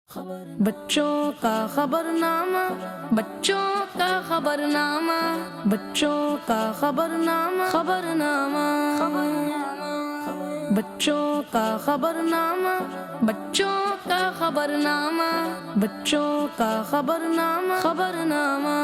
بچوں کا خبرنامہ، بچوں کا خبرنامہ، بچوں کا خبرنامہ، خبرنامہ، بچوں کا خبرنامہ، بچوں کا خبرنامہ، بچوں کا خبرنامہ، خبرنامہ۔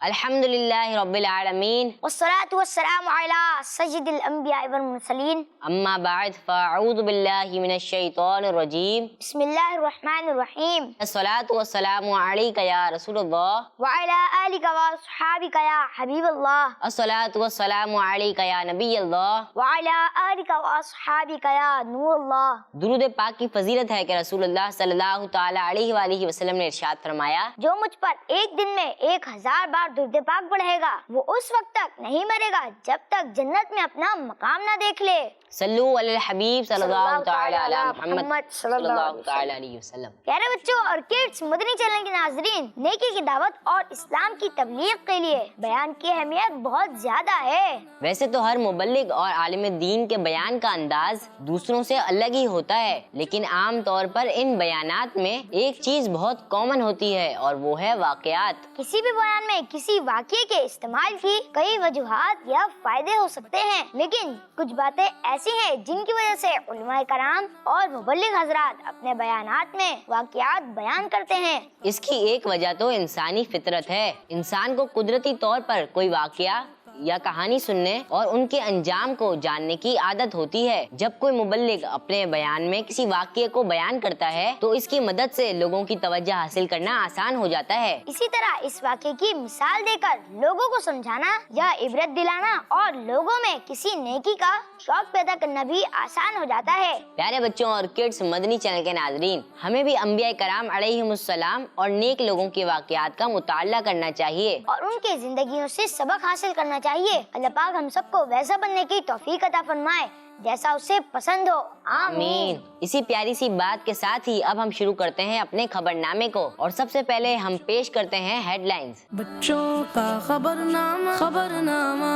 الحمدللہ رب العالمین والصلاة والسلام علی سید الانبیاء والمرسلین، اما بعد فاعوذ باللہ من الشیطان الرجیم، بسم اللہ الرحمن الرحیم، الصلاۃ والسلام علیک یا رسول اللہ، وعلی آلک واصحابک یا حبیب اللہ، الصلاۃ والسلام علیک یا نبی اللہ، وعلی آلک واصحابک یا نور اللہ۔ درود پاک کی فضیلت ہے کہ رسول اللہ صلی اللہ تعالی علیہ وآلہ وسلم نے ارشاد فرمایا، جو مجھ پر ایک دن میں 1000 بار درود پاک پڑھے گا وہ اس وقت تک نہیں مرے گا جب تک جنت میں اپنا مقام نہ دیکھ لے۔ صلو علی الحبیب صلی اللہ تعالی علی محمد صلی اللہ تعالی علیہ وسلم۔ پیارے بچوں اور کڈس، مدنی چینل کے ناظرین، نیکی کی دعوت اور اسلام کی تبلیغ کے لیے بیان کی اہمیت بہت زیادہ ہے۔ ویسے تو ہر مبلغ اور عالم دین کے بیان کا انداز دوسروں سے الگ ہی ہوتا ہے، لیکن عام طور پر ان بیانات میں ایک چیز بہت کامن ہوتی ہے اور وہ ہے واقعات۔ کسی بھی بیان میں کسی واقعے کے استعمال کی کئی وجوہات یا فائدے ہو سکتے ہیں، لیکن کچھ باتیں ایسی ہیں جن کی وجہ سے علماء کرام اور مبلغ حضرات اپنے بیانات میں واقعات بیان کرتے ہیں۔ اس کی ایک وجہ تو انسانی فطرت ہے۔ انسان کو قدرتی طور پر کوئی واقعہ یا کہانی سننے اور ان کے انجام کو جاننے کی عادت ہوتی ہے۔ جب کوئی مبلغ اپنے بیان میں کسی واقعے کو بیان کرتا ہے تو اس کی مدد سے لوگوں کی توجہ حاصل کرنا آسان ہو جاتا ہے۔ اسی طرح اس واقعے کی مثال دے کر لوگوں کو سمجھانا یا عبرت دلانا اور لوگوں میں کسی نیکی کا شوق پیدا کرنا بھی آسان ہو جاتا ہے۔ پیارے بچوں اور کڈس، مدنی چینل کے ناظرین، ہمیں بھی انبیاء کرام علیہم السلام اور نیک لوگوں کے واقعات کا مطالعہ کرنا چاہیے اور ان کے زندگیوں سے سبق حاصل کرنا چاہیے۔ اللہ پاک ہم سب کو ویسا بننے کی توفیق عطا فرمائے جیسا اسے پسند ہو، آمین۔ اسی پیاری سی بات کے ساتھ ہی اب ہم شروع کرتے ہیں اپنے خبرنامے کو، اور سب سے پہلے ہم پیش کرتے ہیں ہیڈ لائنز۔ بچوں کا خبرنامہ، خبرنامہ،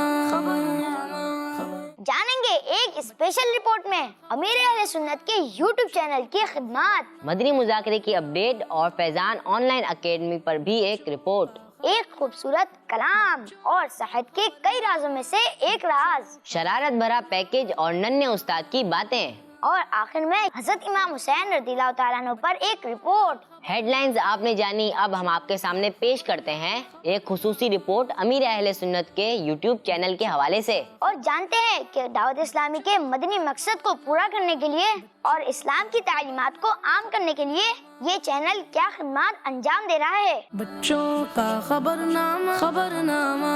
جانیں گے ایک اسپیشل رپورٹ میں امیر اہل سنت کے یوٹیوب چینل کی خدمات، مدنی مذاکرے کی اپڈیٹ اور فیضان آن لائن اکیڈمی پر بھی ایک رپورٹ، ایک خوبصورت کلام اور صحت کے کئی رازوں میں سے ایک راز، شرارت بھرا پیکیج اور ننھے استاد کی باتیں، اور آخر میں حضرت امام حسین رضی اللہ تعالیٰ عنہ پر ایک رپورٹ۔ ہیڈ لائنز آپ نے جانی، اب ہم آپ کے سامنے پیش کرتے ہیں ایک خصوصی رپورٹ امیر اہل سنت کے یوٹیوب چینل کے حوالے سے، اور جانتے ہیں کہ دعوت اسلامی کے مدنی مقصد کو پورا کرنے کے لیے اور اسلام کی تعلیمات کو عام کرنے کے لیے یہ چینل کیا خدمات انجام دے رہا ہے۔ بچوں کا خبرنامہ، خبرنامہ،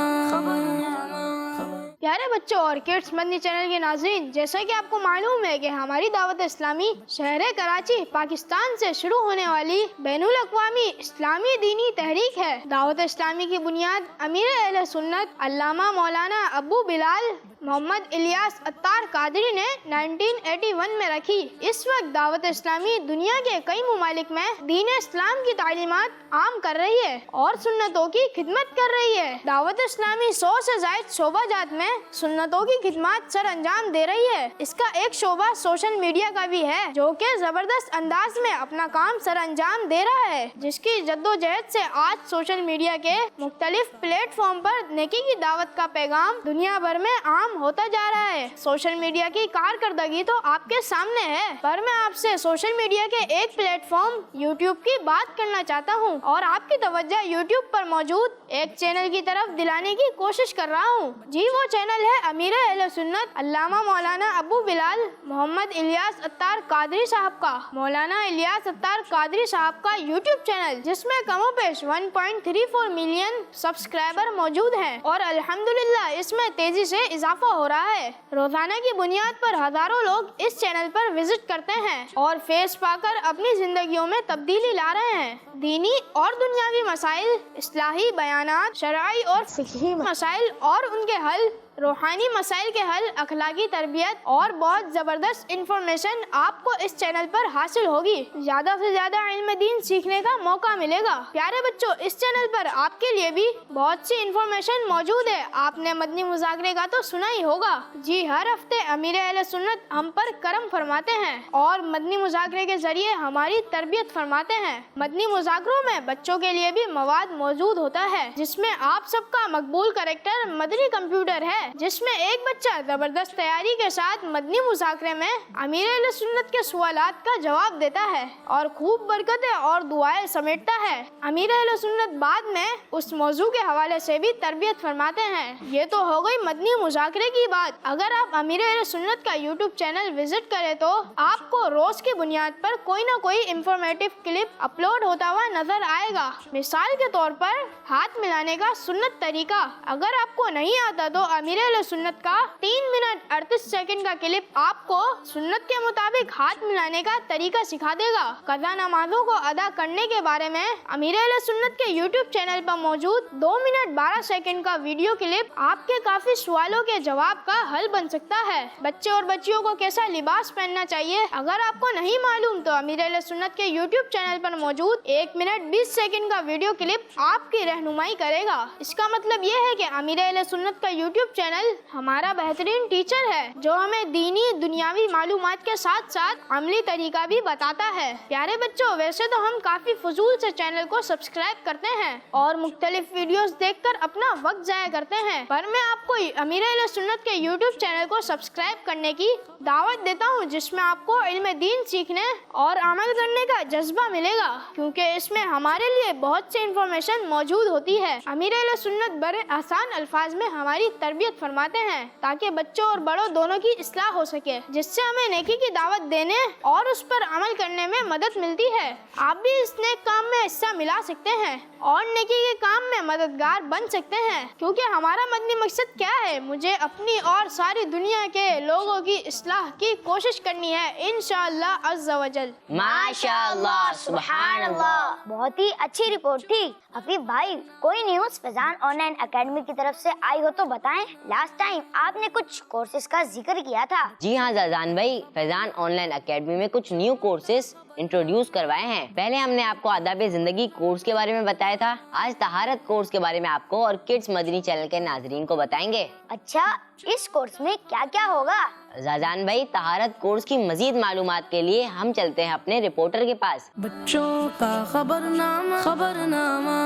پیارے بچوں اور کڈس، مدنی چینل کے ناظرین، جیسا کہ آپ کو معلوم ہے کہ ہماری دعوت اسلامی شہر کراچی پاکستان سے شروع ہونے والی بین الاقوامی اسلامی دینی تحریک ہے۔ دعوت اسلامی کی بنیاد امیر اہل سنت علامہ مولانا ابو بلال محمد الیاس اتار قادری نے 1981 میں رکھی۔ اس وقت دعوت اسلامی دنیا کے کئی ممالک میں دین اسلام کی تعلیمات عام کر رہی ہے اور سنتوں کی خدمت کر رہی ہے۔ دعوت اسلامی 100 سے زائد شعبہ جات میں سنتوں کی خدمات سر انجام دے رہی ہے۔ اس کا ایک شعبہ سوشل میڈیا کا بھی ہے جو کہ زبردست انداز میں اپنا کام سر انجام دے رہا ہے، جس کی جدوجہد سے آج سوشل میڈیا کے مختلف پلیٹ فارم پر نیکی کی دعوت کا پیغام دنیا بھر میں عام ہوتا جا رہا ہے۔ سوشل میڈیا کی کارکردگی تو آپ کے سامنے ہے، پر میں آپ سے سوشل میڈیا کے ایک پلیٹ فارم یوٹیوب کی بات کرنا چاہتا ہوں اور آپ کی توجہ یوٹیوب پر موجود ایک چینل کی طرف دلانے کی کوشش کر رہا ہوں۔ جی وہ چینل ہے امیر اہل سنت علامہ مولانا ابو بلال محمد الیاس اتار قادری صاحب کا، مولانا الیاس اتار قادری صاحب کا یوٹیوب چینل، جس میں کم و بیش 1.34 ملین سبسکرائبر موجود ہیں اور الحمدللہ اس میں تیزی سے اضافہ ہو رہا ہے۔ روزانہ کی بنیاد پر ہزاروں لوگ اس چینل پر وزٹ کرتے ہیں اور فیس پا کر اپنی زندگیوں میں تبدیلی لا رہے ہیں۔ دینی اور دنیاوی مسائل، اصلاحی بیانات، شرعی اور فقہی مسائل اور ان کے حل، روحانی مسائل کے حل، اخلاقی تربیت اور بہت زبردست انفارمیشن آپ کو اس چینل پر حاصل ہوگی۔ زیادہ سے زیادہ علم دین سیکھنے کا موقع ملے گا۔ پیارے بچوں، اس چینل پر آپ کے لیے بھی بہت سی انفارمیشن موجود ہے۔ آپ نے مدنی مذاکرے کا تو سنا ہی ہوگا۔ جی، ہر ہفتے امیر اہل سنت ہم پر کرم فرماتے ہیں اور مدنی مذاکرے کے ذریعے ہماری تربیت فرماتے ہیں۔ مدنی مذاکروں میں بچوں کے لیے بھی مواد موجود ہوتا ہے، جس میں آپ سب کا مقبول کریکٹر مدنی کمپیوٹر ہے، جس میں ایک بچہ زبردست تیاری کے ساتھ مدنی مذاکرے میں امیر اہل سنت کے سوالات کا جواب دیتا ہے اور خوب برکتیں اور دعائیں سمیٹتا ہے۔ امیر اہل سنت بعد میں اس موضوع کے حوالے سے بھی تربیت فرماتے ہیں۔ یہ تو ہو گئی مدنی مذاکرے کی بات۔ اگر آپ امیر اہل سنت کا یوٹیوب چینل وزٹ کریں تو آپ کو روز کی بنیاد پر کوئی نہ کوئی انفارمیٹو کلپ اپلوڈ ہوتا ہوا نظر آئے گا۔ مثال کے طور پر ہاتھ ملانے کا سنت طریقہ، اگر آپ کو نہیں آتا تو امیر اہل سنت کا 3 منٹ 38 سیکنڈ کا کلپ آپ کو سنت کے مطابق ہاتھ ملانے کا طریقہ سکھا دے گا۔ قضا نمازوں کو ادا کرنے کے بارے میں امیر اہل سنت کے یوٹیوب چینل پر موجود 2 منٹ 12 سیکنڈ کا ویڈیو کلپ آپ کے کافی سوالوں کے جواب کا حل بن سکتا ہے۔ بچے اور بچیوں کو کیسا لباس پہننا چاہیے، اگر آپ کو نہیں معلوم تو امیر اہل سنت کے یوٹیوب چینل پر موجود 1 منٹ 20 سیکنڈ کا ویڈیو کلپ آپ کی رہنمائی کرے گا۔ اس کا مطلب یہ ہے کہ امیر اہل سنت کا یوٹیوب چینل ہمارا بہترین ٹیچر ہے، جو ہمیں دینی دنیاوی معلومات کے ساتھ ساتھ عملی طریقہ بھی بتاتا ہے۔ پیارے بچوں، ویسے تو ہم کافی فضول سے چینل کو سبسکرائب کرتے ہیں اور مختلف ویڈیوز دیکھ کر اپنا وقت ضائع کرتے ہیں، پر میں آپ کو امیر اہل سنت کے یوٹیوب چینل کو سبسکرائب کرنے کی دعوت دیتا ہوں، جس میں آپ کو علم دین سیکھنے اور عمل کرنے کا جذبہ ملے گا، کیونکہ اس میں ہمارے لیے بہت سی انفارمیشن موجود ہوتی ہے۔ امیر اہل سنت بڑے آسان الفاظ میں ہماری تربیت فرماتے ہیں تاکہ بچوں اور بڑوں دونوں کی اصلاح ہو سکے، جس سے ہمیں نیکی کی دعوت دینے اور اس پر عمل کرنے میں مدد ملتی ہے۔ آپ بھی اس نیک کام میں حصہ ملا سکتے ہیں اور نیکی کے کام میں مددگار بن سکتے ہیں، کیونکہ ہمارا مدنی مقصد کیا ہے؟ مجھے اپنی اور ساری دنیا کے لوگوں کی اصلاح کی کوشش کرنی ہے، انشاءاللہ عز و جل۔ ماشاءاللہ، سبحان اللہ۔ بہت ہی اچھی رپورٹ تھی۔ حفیظ بھائی، کوئی news Faizan on line academy کی طرف سے آئی ہو تو بتائیں۔ لاسٹ ٹائم آپ نے کچھ کورسز کا ذکر کیا تھا۔ جی ہاں زازان بھائی، فیضان آن لائن اکیڈمی میں کچھ نیو کورسز انٹروڈیوس کروائے ہیں۔ پہلے ہم نے آپ کو آداب زندگی کورس کے بارے میں بتایا تھا، آج طہارت کورس کے بارے میں آپ کو اور کڈس مدنی چینل کے ناظرین کو بتائیں گے۔ اچھا، اس کورس میں کیا کیا ہوگا؟ زازان بھائی، طہارت کورس کی مزید معلومات کے لیے ہم چلتے ہیں اپنے رپورٹر کے پاس۔ بچوں کا خبرنامہ، خبرنامہ،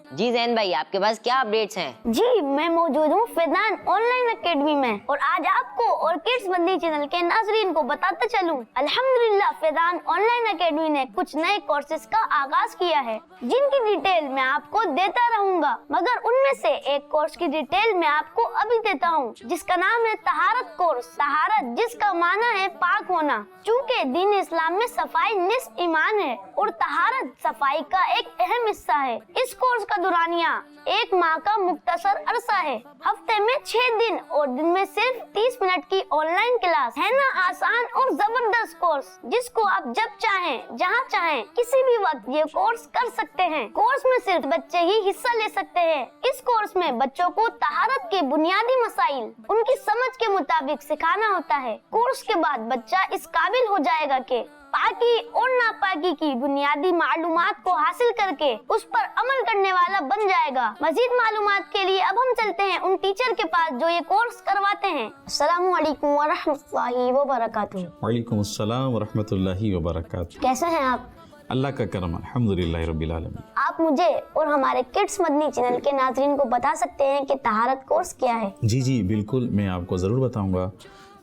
جی زین بھائی، آپ کے پاس کیا اپڈیٹس ہیں؟ جی، میں موجود ہوں فیضان آن لائن اکیڈمی میں، اور آج آپ کو اور کڈس مدنی چینل کے ناظرین کو بتاتا چلوں، الحمدللہ فیضان آن لائن اکیڈمی نے کچھ نئے کورسز کا آغاز کیا ہے، جن کی ڈیٹیل میں آپ کو دیتا رہوں گا، مگر ان میں سے ایک کورس کی ڈیٹیل میں آپ کو ابھی دیتا ہوں، جس کا نام ہے طہارت کورس۔ طہارت، جس کا معنی ہے پاک ہونا، چونکہ دین اسلام میں صفائی نصف ایمان ہے اور طہارت صفائی کا ایک اہم حصہ ہے۔ اس کورس کا دورانیہ 1 ماہ کا مختصر عرصہ ہے، ہفتے میں 6 دن اور دن میں صرف 30 منٹ کی آن لائن کلاس ہے۔ نا آسان اور زبردست کورس، جس کو آپ جب چاہیں جہاں چاہیں کسی بھی وقت یہ کورس کر سکتے ہیں۔ کورس میں صرف بچے ہی حصہ لے سکتے ہیں۔ اس کورس میں بچوں کو طہارت کے بنیادی مسائل ان کی سمجھ کے مطابق سکھانا ہوتا ہے۔ کورس کے بعد بچہ اس قابل ہو جائے گا کہ پاکی اور ناپاکی کی بنیادی معلومات کو حاصل کر کے اس پر عمل کرنے والا بن جائے گا۔ مزید معلومات کے لیے اب ہم چلتے ہیں ان ٹیچر کے پاس جو یہ کورس کرواتے ہیں۔ السلام علیکم ورحمۃ اللہ وبرکاتہ۔ وعلیکم السلام ورحمۃ اللہ وبرکاتہ۔ کیسے ہیں آپ؟ اللہ کا کرم، الحمدللہ رب العالمین۔ آپ مجھے اور ہمارے کڈس مدنی چینل کے ناظرین کو بتا سکتے ہیں کہ طہارت کورس کیا ہے؟ جی بالکل، میں آپ کو ضرور بتاؤں گا،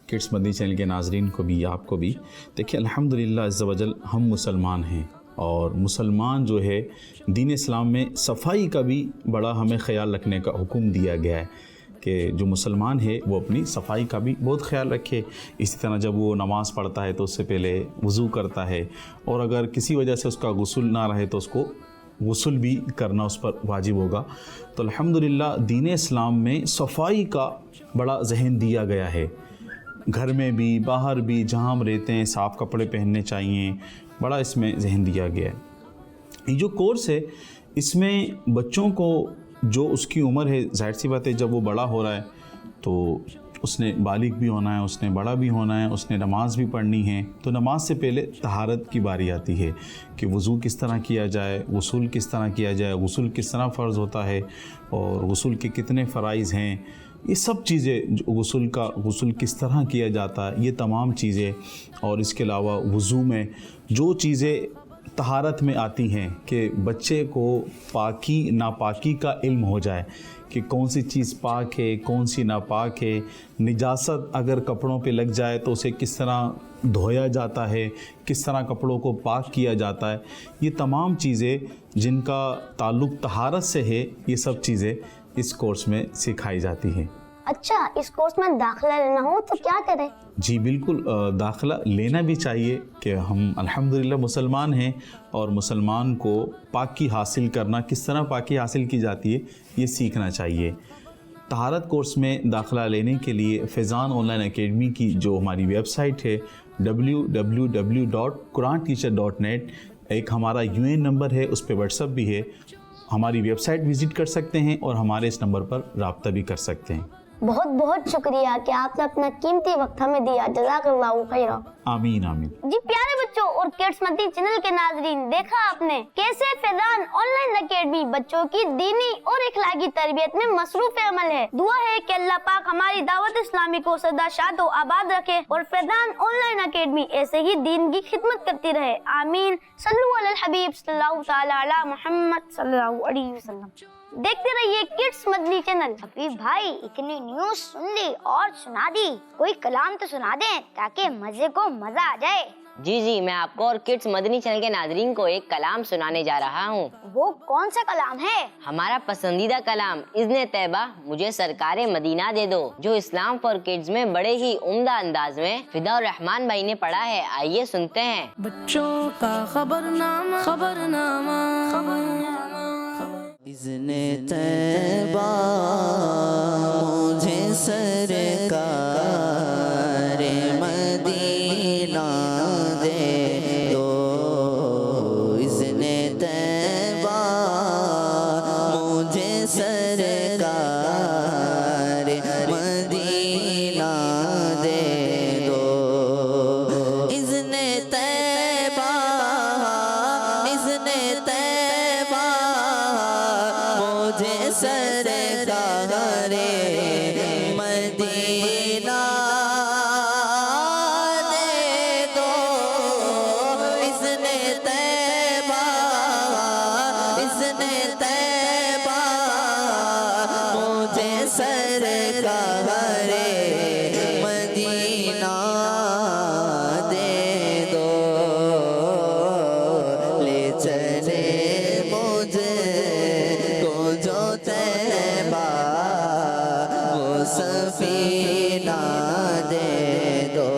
کڈس مدنی چینل کے ناظرین کو بھی، آپ کو بھی۔ دیکھیں، الحمدللہ عز و جل ہم مسلمان ہیں، اور مسلمان جو ہے دین اسلام میں صفائی کا بھی بڑا ہمیں خیال رکھنے کا حکم دیا گیا ہے کہ جو مسلمان ہے وہ اپنی صفائی کا بھی بہت خیال رکھے۔ اسی طرح جب وہ نماز پڑھتا ہے تو اس سے پہلے وضو کرتا ہے، اور اگر کسی وجہ سے اس کا غسل نہ رہے تو اس کو غسل بھی کرنا اس پر واجب ہوگا۔ تو الحمدللہ دین اسلام میں صفائی کا بڑا ذہن دیا گیا ہے، گھر میں بھی باہر بھی جہاں ہم رہتے ہیں صاف کپڑے پہننے چاہیے، بڑا اس میں ذہن دیا گیا ہے۔ یہ جو کورس ہے اس میں بچوں کو جو اس کی عمر ہے، ظاہر سی بات ہے جب وہ بڑا ہو رہا ہے تو اس نے بالغ بھی ہونا ہے، اس نے بڑا بھی ہونا ہے، اس نے نماز بھی پڑھنی ہے. تو نماز سے پہلے طہارت کی باری آتی ہے کہ وضو کس طرح کیا جائے، غسل کس طرح کیا جائے، غسل کس طرح فرض ہوتا ہے اور غسل کے کتنے فرائض ہیں. یہ سب چیزیں، غسل کس طرح کیا جاتا ہے، یہ تمام چیزیں. اور اس کے علاوہ وضو میں جو چیزیں طہارت میں آتی ہیں کہ بچے کو پاکی ناپاکی کا علم ہو جائے کہ کون سی چیز پاک ہے، کون سی ناپاک ہے. نجاست اگر کپڑوں پہ لگ جائے تو اسے کس طرح دھویا جاتا ہے، کس طرح کپڑوں کو پاک کیا جاتا ہے. یہ تمام چیزیں جن کا تعلق طہارت سے ہے، یہ سب چیزیں اس کورس میں سکھائی جاتی ہیں. اچھا، اس کورس میں داخلہ لینا ہو تو کیا کریں؟ جی بالکل، داخلہ لینا بھی چاہیے کہ ہم الحمدللہ مسلمان ہیں اور مسلمان کو پاکی حاصل کرنا، کس طرح پاکی حاصل کی جاتی ہے، یہ سیکھنا چاہیے. طہارت کورس میں داخلہ لینے کے لیے فیضان آن لائن اکیڈمی کی جو ہماری ویب سائٹ ہے www.quranteacher.net، ایک ہمارا UN نمبر ہے، اس پہ واٹس ایپ بھی ہے. ہماری ویب سائٹ وزٹ کر سکتے ہیں اور ہمارے اس نمبر پر رابطہ بھی کر سکتے ہیں. بہت بہت شکریہ کہ آپ نے اپنا قیمتی وقت ہمیں دیا. جزاک اللہ خیر. آمین آمین. جی پیارے بچوں اور کڈس مدنی چینل کے ناظرین، دیکھا آپ نے کیسے فیضان آن لائن اکیڈمی بچوں کی دینی اور اخلاقی تربیت میں مصروف عمل ہے. دعا ہے کہ اللہ پاک ہماری دعوت اسلامی کو سدا شاد و آباد رکھے اور فیضان آن لائن اکیڈمی ایسے ہی دین کی خدمت کرتی رہے. آمین. صلو علی الحبیب صلی اللہ تعالی علی محمد صلی اللہ علیہ وسلم. دیکھتے رہیے کڈس مدنی چینل. حفیظ بھائی اتنی نیوز سن لی اور سنا دی، کوئی کلام تو سنا دیں تاکہ مزے کو مزہ آ جائے. جی میں آپ کو اور کڈس مدنی چینل کے ناظرین کو ایک کلام سنانے جا رہا ہوں. وہ کون سا کلام ہے؟ ہمارا پسندیدہ کلام اذن طیبہ مجھے سرکار مدینہ دے دو، جو اسلام فار کڈس میں بڑے ہی عمدہ انداز میں فدا الرحمان بھائی نے پڑھا ہے. آئیے سنتے ہیں. بچوں کا خبرنامہ خبرنامہ اذن طیبہ مجھے سرکار مدینہ دے دو. اذن طیبہ مجھے سرکار مدینہ دے دو. اذن طیبہ اذن طیبہ مجھے سرکار مدینہ دے دو. اذن طیبہ اذن طیبہ مجھے سرکار مدینہ دے دو. لے چلے مجھے کو جو طیبہ وہ سفینہ دے دو.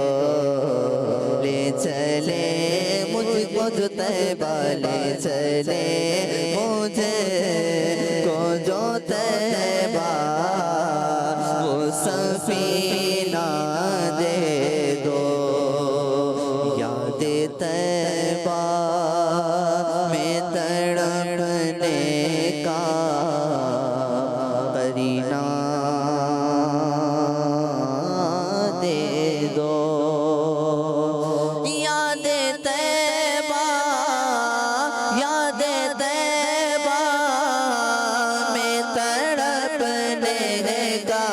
لے چلے مجھ کو جو طیبہ، لے چلے مجھے کو جو طیبہ وہ سفینہ دے دو. یاد طیبہ میں تڑپنے کا قرینہ دے دو. یاد طیبہ یاد طیبہ میں تڑپنے کا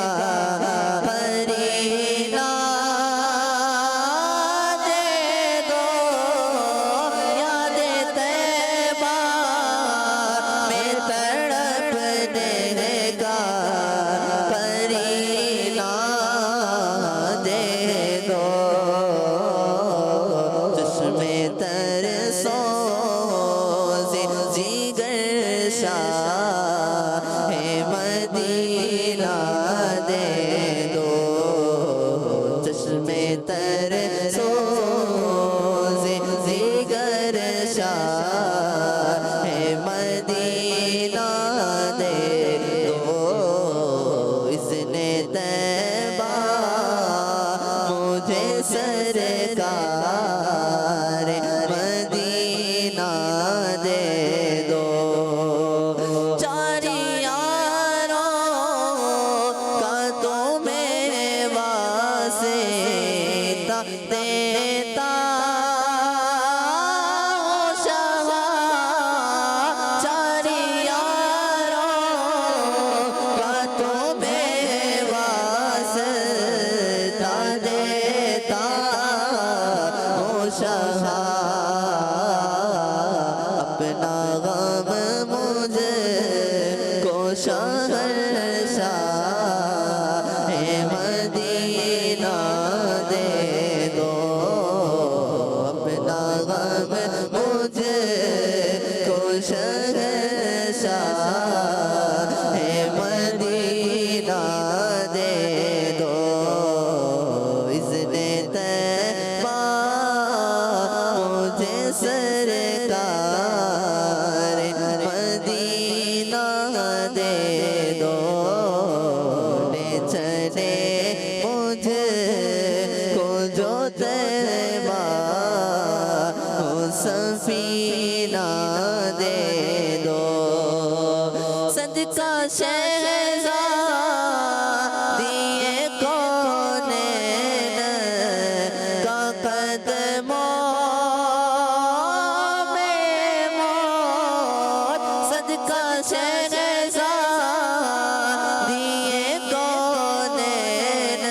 قرینہ دے دو. اپنا غم مجھ کو شہنشاہ مدینہ دے دو، اپنا غم مجھ کو شہنشاہ مدینہ دے دو، اذن طیبہ مجھے سرکار مدینہ دے دو، لے چلے مجھے کو جو طیبہ سفینہ دے دو، صدقہ شہزادی کونین کا قدموں میں موت، صدقہ شہزادی کونین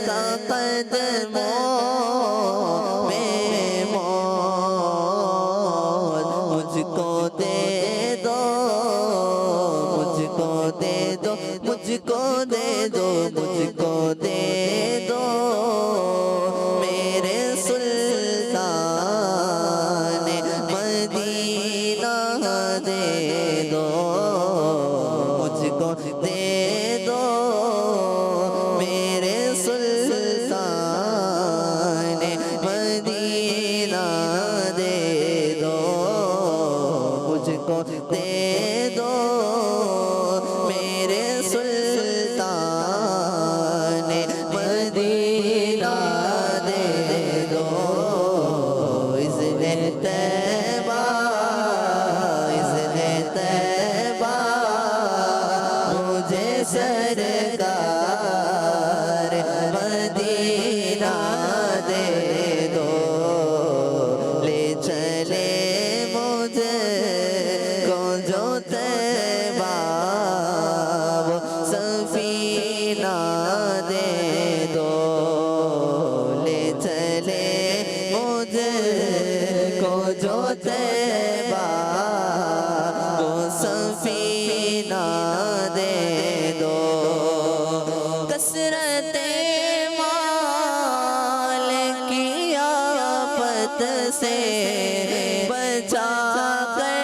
کا قدموں میں موت، مجھ کو دے دو، مجھ کو دے دو، مجھ کو دے دو، مجھ کو دے دو میرے سلطان مدینہ دے دو، مجھ کو دے دو میرے سلطان مدینہ دے دو، مجھ کو دے دو میرے سلطان مدینہ دے دو، اذن طیبہ، اذن طیبہ مجھے سرکار مدینہ دے دو، لے چلے مجھے کو جو طیبہ وہ سفینہ دے دو، لے چلے مجھے کو جو طیبہ وہ سفینہ دے دو، کثرت مال کی آفت سے بچا کر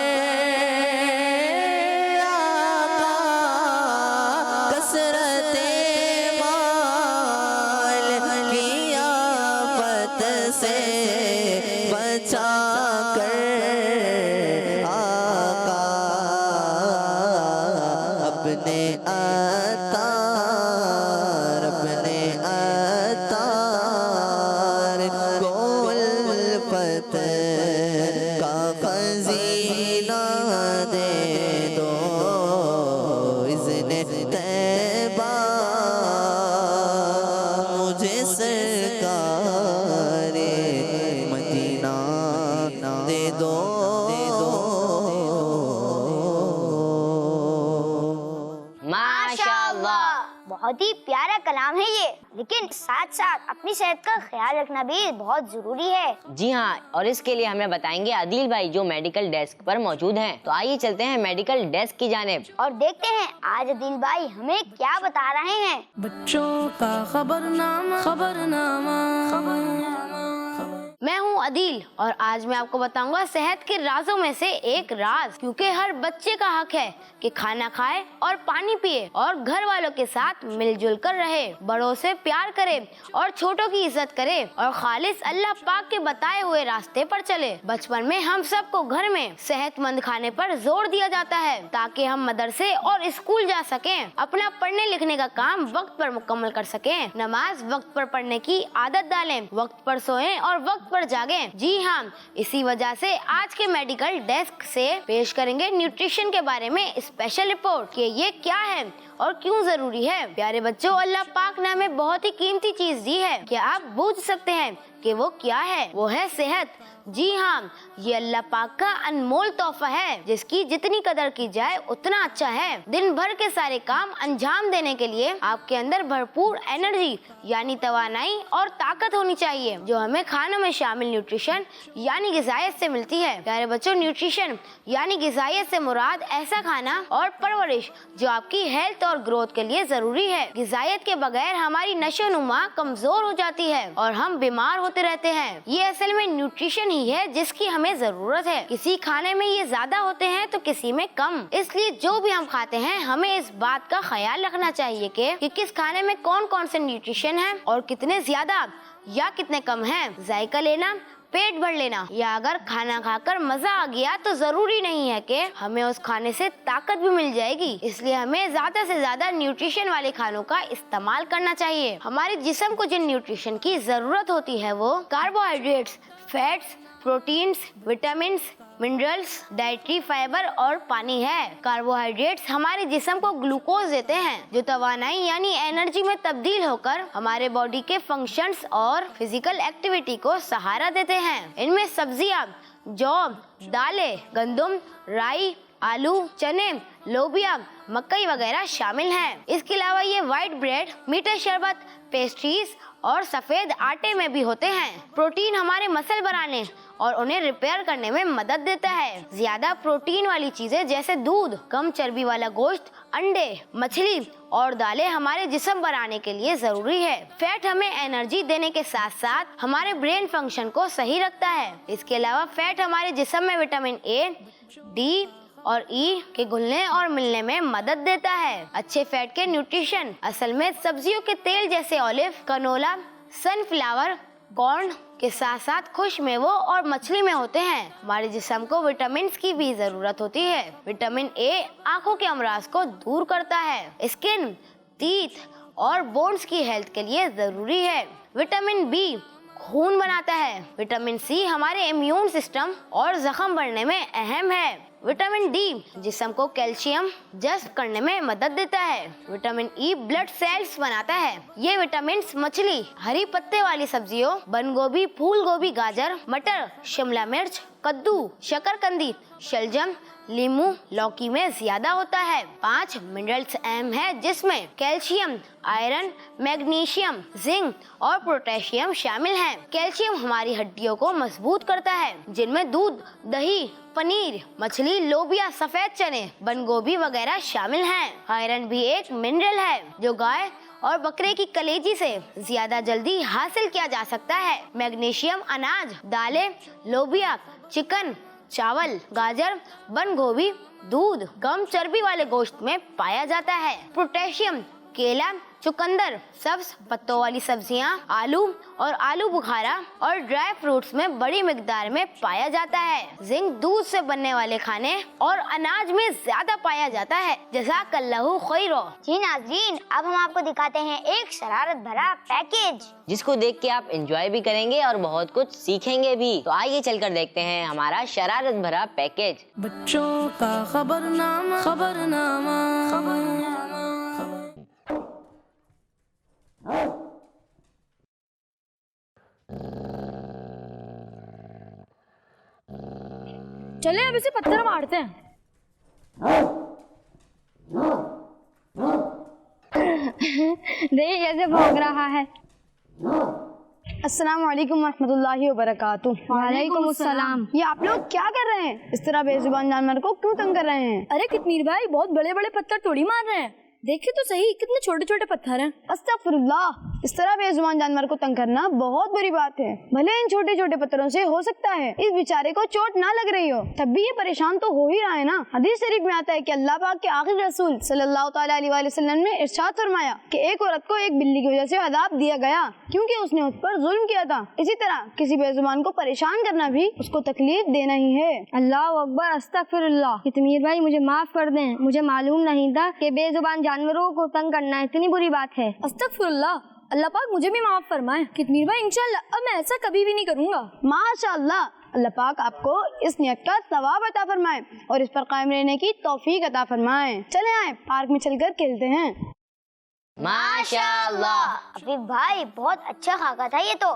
آقا، کثرت مال کی آفت سے بچا کر آقا، اپنے عطار، اپنے عطار کو الفت کا خزینہ دے دو، اذن طیبہ مجھے سرکار مدینہ دے دو، ماشاءاللہ۔ بہت ہی پیارا کلام ہے یہ، لیکن ساتھ ساتھ اپنی صحت کا خیال رکھنا بھی بہت ضروری ہے۔ جی ہاں، اور اس کے لیے ہمیں بتائیں گے عادل بھائی جو میڈیکل ڈیسک پر موجود ہیں، تو آئیے چلتے ہیں میڈیکل ڈیسک کی جانب اور دیکھتے ہیں آج عادل بھائی ہمیں کیا بتا رہے ہیں۔ بچوں کا خبرنامہ، خبرنامہ، خبرنامہ۔ میں ہوں عدیل اور آج میں آپ کو بتاؤں گا صحت کے رازوں میں سے ایک راز، کیونکہ ہر بچے کا حق ہے کہ کھانا کھائے اور پانی پیے اور گھر والوں کے ساتھ مل جل کر رہے، بڑوں سے پیار کرے اور چھوٹوں کی عزت کرے اور خالص اللہ پاک کے بتائے ہوئے راستے پر چلے۔ بچپن میں ہم سب کو گھر میں صحت مند کھانے پر زور دیا جاتا ہے تاکہ ہم مدرسے اور اسکول جا سکیں، اپنا پڑھنے لکھنے کا کام وقت پر مکمل کر سکیں، نماز وقت پر پڑھنے کی عادت ڈالیں، وقت پر سوئیں اور وقت پر جاگیں۔ جی ہاں، اسی وجہ سے آج کے میڈیکل ڈیسک سے پیش کریں گے نیوٹریشن کے بارے میں اسپیشل رپورٹ کہ یہ کیا ہے اور کیوں ضروری ہے۔ پیارے بچوں، اللہ پاک نے ہمیں بہت ہی قیمتی چیز دی ہے، کیا آپ بوجھ سکتے ہیں کہ وہ کیا ہے, وہ ہے صحت. جی ہاں, یہ اللہ پاک کا انمول تحفہ ہے جس کی جتنی قدر کی جائے اتنا اچھا ہے. دن بھر کے سارے کام انجام دینے کے لیے آپ کے اندر بھرپور انرجی یعنی توانائی اور طاقت ہونی چاہیے جو ہمیں کھانوں میں شامل نیوٹریشن یعنی غذائیت سے ملتی ہے. پیارے بچوں, نیوٹریشن یعنی غذائیت سے مراد ایسا کھانا اور پرورش جو آپ کی ہیلتھ اور گروتھ کے لیے ضروری ہے. غذائیت کے بغیر ہماری نشو و نما کمزور ہو جاتی ہے اور ہم بیمار ہوتے رہتے ہیں. یہ اصل میں نیوٹریشن ہی ہے جس کی ہمیں ضرورت ہے. کسی کھانے میں یہ زیادہ ہوتے ہیں تو کسی میں کم. اس لیے جو بھی ہم کھاتے ہیں ہمیں اس بات کا خیال رکھنا چاہیے کہ کس کھانے میں کون کون سے نیوٹریشن ہیں اور کتنے زیادہ یا کتنے کم ہیں. ذائقہ لینا, پیٹ بھر لینا یا اگر کھانا کھا کر مزہ آ گیا تو ضروری نہیں ہے کہ ہمیں اس کھانے سے طاقت بھی مل جائے گی. اس لیے ہمیں زیادہ سے زیادہ نیوٹریشن والے کھانوں کا استعمال کرنا چاہیے. ہمارے جسم کو جن نیوٹریشن کی ضرورت ہوتی ہے وہ carbohydrates, fats, proteins, vitamins, minerals, dietary fibre اور پانی ہے. کاربوہائیڈریٹس ہمارے جسم کو گلوکوز دیتے ہیں جو توانائی یعنی انرجی میں تبدیل ہو کر ہمارے باڈی کے فنکشنز اور فزیکل ایکٹیویٹی کو سہارا دیتے ہیں. ان میں سبزیاں, جو, دالیں, گندم, رائی, آلو, چنے, لوبیا, مکئی وغیرہ شامل ہیں. اس کے علاوہ یہ وائٹ بریڈ, میٹھا شربت, پیسٹریز اور سفید آٹے میں بھی ہوتے ہیں. پروٹین ہمارے مسل بنانے اور انہیں ریپیئر کرنے میں مدد دیتا ہے. زیادہ پروٹین والی چیزیں جیسے دودھ, کم چربی والا گوشت, انڈے, مچھلی اور دالیں ہمارے جسم بنانے کے لیے ضروری ہے. فیٹ ہمیں انرجی دینے کے ساتھ ساتھ ہمارے برین فنکشن کو صحیح رکھتا ہے. اس کے علاوہ فیٹ ہمارے جسم میں وٹامن اے, ڈی اور ای کے گھلنے اور ملنے میں مدد دیتا ہے. اچھے فیٹ کے نیوٹریشن اصل میں سبزیوں کے تیل جیسے اولیو, کنولا, سن فلاور, کارن کے ساتھ ساتھ خوش میووں اور مچھلی میں ہوتے ہیں. ہمارے جسم کو وٹامنس کی بھی ضرورت ہوتی ہے. وٹامن اے آنکھوں کے امراض کو دور کرتا ہے. اسکن, تیتھ اور بونز کی ہیلتھ کے لیے ضروری ہے. وٹامن بی خون بناتا ہے. وٹامن سی ہمارے امیون سسٹم اور زخم بڑھنے میں اہم ہے. وٹامن ڈی جسم کو کیلشیم جذب کرنے میں مدد دیتا ہے. وٹامن ای بلڈ سیلز بناتا ہے. یہ وٹامنس مچھلی, ہری پتے والی سبزیوں, بند گوبھی, پھول گوبھی, گاجر, مٹر, شملہ مرچ, کدو, شکرکندی, شلجم, لیمو, لوکی میں زیادہ ہوتا ہے. 5 منرلز اہم ہے جس میں کیلشیم, آئرن, میگنیشیم, زنک اور پوٹاشیم شامل ہیں. کیلشیم ہماری ہڈیوں کو مضبوط کرتا ہے جن میں دودھ, دہی, پنیر, مچھلی, لوبیا, سفید چنے, بند گوبھی وغیرہ شامل ہیں. آئرن بھی ایک منرل ہے جو گائے اور بکرے کی کلیجی سے زیادہ جلدی حاصل کیا جا سکتا ہے. میگنیشیم اناج, دالیں, لوبیا, چکن, چاول, گاجر, بند گوبھی, دودھ, کم چربی والے گوشت میں پایا جاتا ہے. پوٹاشیم کیلا, چقندر, سبز پتوں والی سبزیاں, آلو اور آلو بخارا اور ڈرائی فروٹس میں بڑی مقدار میں پایا جاتا ہے. زنک دودھ سے بننے والے کھانے اور اناج میں زیادہ پایا جاتا ہے. جزاک اللہ خیر. جی ناظرین, اب ہم آپ کو دکھاتے ہیں ایک شرارت بھرا پیکیج جس کو دیکھ کے آپ انجوائے بھی کریں گے اور بہت کچھ سیکھیں گے بھی. تو آئیے چل کر دیکھتے ہیں ہمارا شرارت بھرا پیکیج. بچوں کا خبرنامہ, خبرنامہ, خبرنامہ. چلے اب اسے پتھر مارتے ہیں. دیکھیے کیسے بھوگ رہا ہے. السلام علیکم ورحمۃ اللہ وبرکاتہ. وعلیکم السلام. یہ آپ لوگ کیا کر رہے ہیں؟ اس طرح بے زبان جانور کو کیوں تنگ کر رہے ہیں؟ ارے کتنیر بھائی, بہت بڑے بڑے پتھر توڑی مار رہے ہیں. دیکھیں تو صحیح کتنے چھوٹے چھوٹے پتھر ہیں. استغفر اللہ, اس طرح بے زبان جانور کو تنگ کرنا بہت بری بات ہے. بھلے ان چھوٹے چھوٹے پتھروں سے ہو سکتا ہے اس بیچارے کو چوٹ نہ لگ رہی ہو, تب بھی یہ پریشان تو ہو ہی رہا ہے نا. حدیث شریف میں آتا ہے کہ اللہ پاک کے آخری رسول صلی اللہ تعالیٰ علیہ وآلہ وسلم نے ارشاد فرمایا کہ ایک عورت کو ایک بلی کی وجہ سے عذاب دیا گیا کیونکہ اس نے اس پر ظلم کیا تھا. اسی طرح کسی بے زبان کو پریشان کرنا بھی اس کو تکلیف دینا ہی ہے. اللہ اکبر, استغفر اللہ. کتنیر بھائی مجھے معاف کر دیں, مجھے معلوم نہیں تھا کہ بے زبان جانوروں کو تنگ کرنا اتنی بری بات ہے. استغفر اللہ, اللہ پاک مجھے بھی معاف فرمائے. کتنیر بھائی انشاءاللہ اب میں ایسا کبھی بھی نہیں کروں گا. ماشاءاللہ, اللہ پاک آپ کو اس نیت کا ثواب عطا فرمائے اور اس پر قائم رہنے کی توفیق عطا فرمائے. چلے آئیں پارک میں چل کر کھیلتے ہیں. ماشاءاللہ. ابھی بھائی بہت اچھا خاکہ تھا یہ تو.